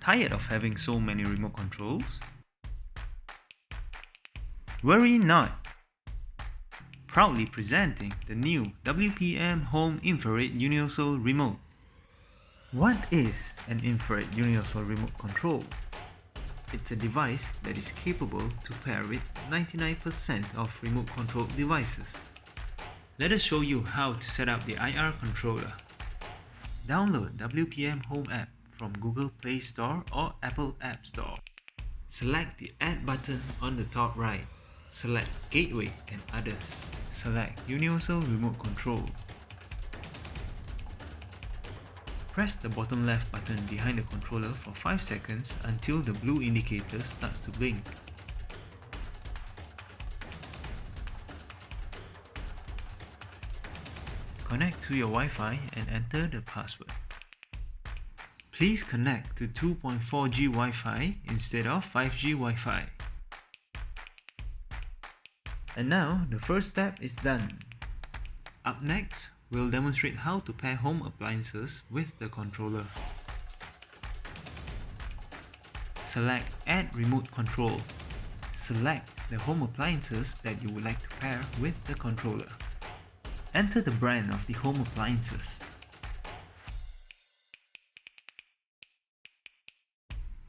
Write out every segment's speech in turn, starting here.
Tired of having so many remote controls? Worry not! Proudly presenting the new WPM Home Infrared Universal Remote. What is an infrared universal remote control? It's a device that is capable to pair with 99% of remote control devices. Let us show you how to set up the IR controller. Download WPM Home App from Google Play Store or Apple App Store. Select the Add button on the top right. Select Gateway and Others. Select Universal Remote Control. Press the bottom left button behind the controller for 5 seconds until the blue indicator starts to blink. Connect to your Wi-Fi and enter the password. Please connect to 2.4G Wi-Fi instead of 5G Wi-Fi. And now the first step is done. Up next, we'll demonstrate how to pair home appliances with the controller. Select Add Remote Control. Select the home appliances that you would like to pair with the controller. Enter the brand of the home appliances.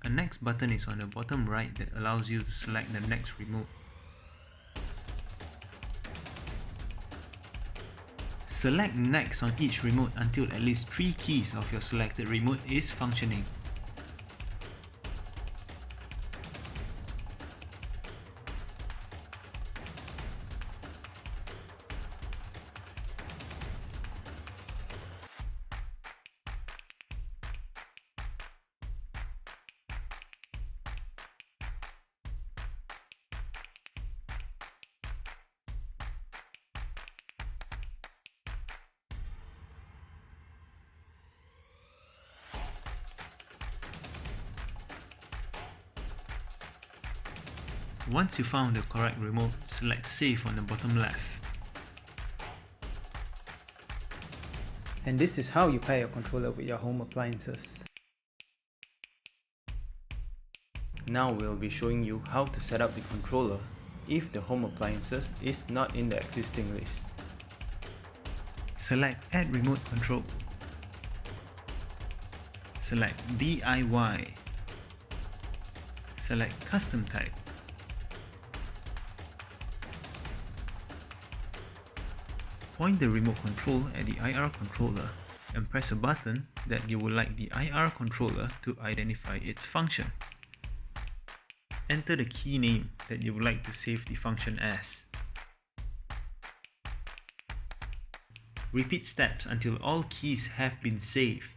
A next button is on the bottom right that allows you to select the next remote. Select Next on each remote until at least 3 keys of your selected remote is functioning. Once you found the correct remote, select Save on the bottom left. And this is how you pair your controller with your home appliances. Now we'll be showing you how to set up the controller if the home appliances is not in the existing list. Select Add Remote Control. Select DIY. Select Custom Type. Point the remote control at the IR controller and press a button that you would like the IR controller to identify its function. Enter the key name that you would like to save the function as. Repeat steps until all keys have been saved.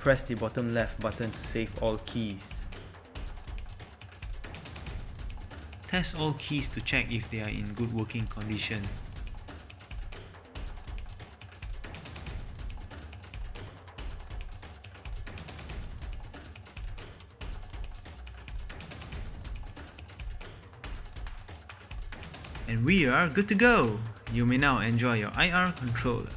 Press the bottom left button to save all keys. Test all keys to check if they are in good working condition. And we are good to go! You may now enjoy your IR controller.